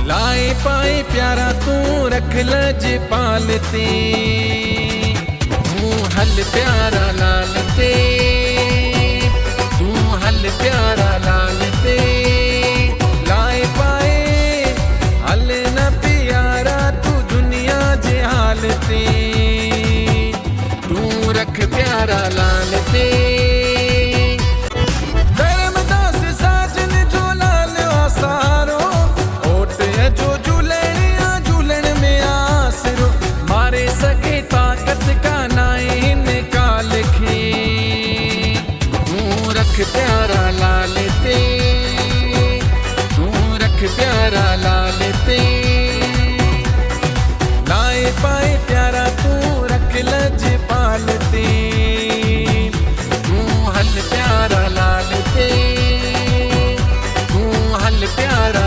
लाए पाए प्यारा तू रख लज पालते, तू हल प्यारा लालते, तू हल प्यारा लालते। लाए पाए हल न प्यारा तू दुनिया जे हालते, तू रख प्यारा लालते। प्यारा लालते, तू रख प्यारा लालते। लाए पाए प्यारा तू रख लज पालते, तू हल प्यारा लालते, तू हल प्यारा